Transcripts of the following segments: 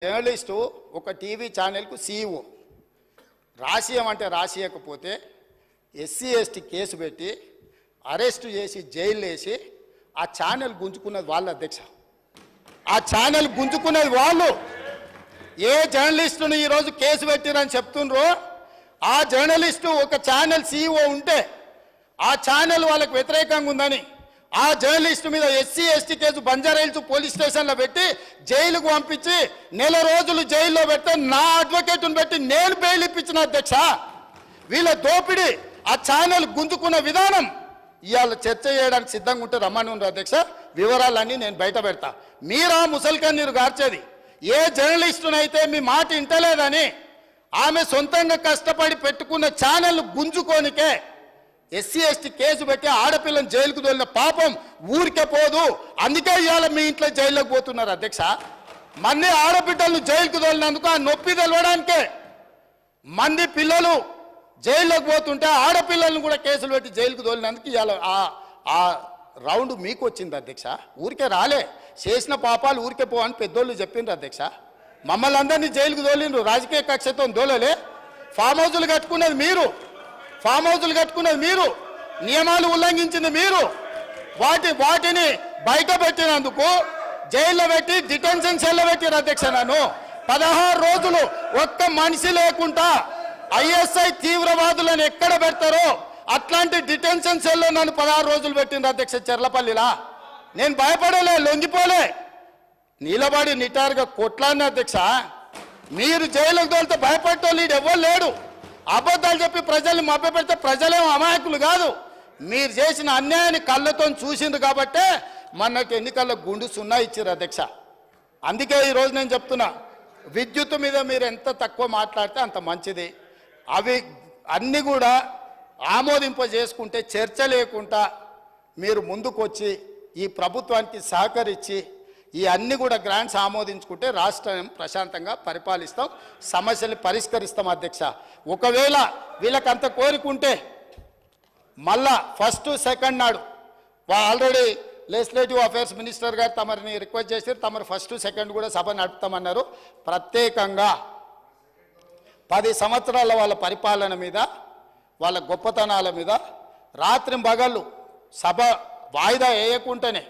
Journalist ఒక TV ఛానల్కు CEO రాసియమంటే రాసియకపోతే SC ST case పెట్టి అరెస్ట్ చేసి జైలు వేసి ఆ ఛానల్ గుంజుకున్నది వాళ్ళ అధ్యక్ష. ఆ ఛానల్ గుంజుకున్నది వాళ్ళు. ఏ జర్నలిస్టును ఈరోజు కేసు పెట్టిరని చెప్తుండ్రో ఆ జర్నలిస్టు ఒక ఛానల్ సీఈఓ ఉంటే ఆ ఛానల్ వాళ్ళకు వ్యతిరేకంగా ఉందని ఆ జర్నలిస్టు మీద SC ST case Banjara Hills police స్టేషన్లో పెట్టి జైలుకు పంపించి నెల రోజులు జైల్లో పెడితే నా అడ్వకేట్ను పెట్టి నేను బెయిల్ ఇప్పించిన అధ్యక్ష. వీళ్ళ దోపిడీ ఆ ఛానల్ గుంజుకున్న విధానం ఇవాళ చర్చ చేయడానికి సిద్ధంగా ఉంటే రమ్మని ఉన్నారు అధ్యక్ష. వివరాలన్నీ నేను బయట పెడతా. మీరా ముసల్కన్నీరు గార్చేది ఏ జర్నలిస్టునైతే మీ మాట ఇంటలేదని ఆమె సొంతంగా కష్టపడి పెట్టుకున్న ఛానల్ గుంజుకోనికే ఎస్సీ ఎస్టీ కేసు పెట్టి ఆడపిల్లని జైలుకు తోలిన పాపం ఊరికే పోదు. అందుకే ఇవాళ మీ ఇంట్లో జైల్లోకి పోతున్నారు అధ్యక్ష. మంది ఆడబిడ్డలను జైలుకు తోలినందుకు ఆ నొప్పి తెలవడానికే మంది పిల్లలు జైల్లోకి పోతుంటే ఆడపిల్లలను కూడా కేసులు పెట్టి జైలుకు తోలినందుకు ఇవాళ ఆ రౌండ్ మీకు వచ్చింది అధ్యక్ష. ఊరికే రాలే, చేసిన పాపాలు ఊరికే పో అని పెద్దోళ్ళు చెప్పిండ్రు అధ్యక్ష. మమ్మల్ని అందరినీ జైలుకు తోలిండ్రు, రాజకీయ కక్షతో తోలలే. ఫామ్ హౌజులు కట్టుకున్నది మీరు, ఫామ్ హౌజులు కట్టుకున్నది మీరు, నియమాలు ఉల్లంఘించింది మీరు. వాటిని బయట పెట్టినందుకు జైల్లో పెట్టి డిటెన్షన్ సెల్లో పెట్టిన అధ్యక్ష. నన్ను 16 రోజులు ఒక్క మనిషి లేకుండా ఐఎస్ఐ తీవ్రవాదులను ఎక్కడ పెడతారో అట్లాంటి డిటెన్షన్ సెల్లో నన్ను 16 రోజులు పెట్టిండ్రు అధ్యక్ష చెర్లపల్లిలా. నేను భయపడలే, లొంగిపోలే, నిలబడి నిటారుగా కొట్లాడిన అధ్యక్ష. మీరు జైలుకు తోలితే భయపడటోళ్ళు ఎవరు లేడు. అబద్ధాలు చెప్పి ప్రజల్ని మభ్యపెడితే ప్రజలేమో అమాయకులు కాదు. మీరు చేసిన అన్యాయాన్ని కళ్ళతో చూసిండ్రు కాబట్టే మనకు ఎన్నికల్లో గుండు సున్నా ఇచ్చారు అధ్యక్ష. అందుకే ఈరోజు నేను చెప్తున్నా, విద్యుత్ మీద మీరు ఎంత తక్కువ మాట్లాడితే అంత మంచిది. అవి అన్నీ కూడా ఆమోదింపజేసుకుంటే చర్చ లేకుండా మీరు ముందుకు వచ్చి ఈ ప్రభుత్వానికి సహకరించి ఈ అన్ని కూడా గ్రాంట్స్ ఆమోదించుకుంటే రాష్ట్రం ప్రశాంతంగా పరిపాలిస్తాం, సమస్యలు పరిష్కరిస్తాం అధ్యక్ష. ఒకవేళ వీళ్ళకి అంత కోరికుంటే మళ్ళా ఫస్ట్ సెకండ్ నాడు ఆల్రెడీ లెజిస్లేటివ్ అఫేర్స్ మినిస్టర్ గారు తమరిని రిక్వెస్ట్ చేశారు, తమరు ఫస్ట్ సెకండ్ కూడా సభ నడుపుతామన్నారు. ప్రత్యేకంగా 10 సంవత్సరాల వాళ్ళ పరిపాలన మీద, వాళ్ళ గొప్పతనాల మీద రాత్రింబగళ్ళు సభ వాయిదా వేయకుండానే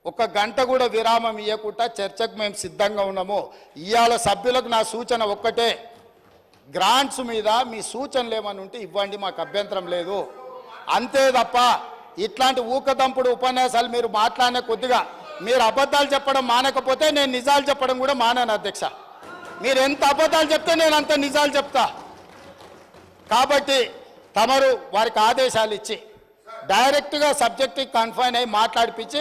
1 గంట కూడా విరామం ఇవ్వకుండా చర్చకు మేము సిద్ధంగా ఉన్నాము. ఇవాళ సభ్యులకు నా సూచన ఒక్కటే, గ్రాంట్స్ మీద మీ సూచనలు ఏమని ఉంటే ఇవ్వండి, మాకు అభ్యంతరం లేదు. అంతే తప్ప ఇట్లాంటి ఊకదంపుడు ఉపన్యాసాలు మీరు మాట్లాడిన కొద్దిగా మీరు అబద్ధాలు చెప్పడం మానకపోతే నేను నిజాలు చెప్పడం కూడా మానాను అధ్యక్ష. మీరు ఎంత అబద్ధాలు చెప్తే నేను అంత నిజాలు చెప్తా. కాబట్టి తమరు వారికి ఆదేశాలు ఇచ్చి డైరెక్ట్గా సబ్జెక్ట్కి కన్ఫైన్ అయ్యి మాట్లాడిపించి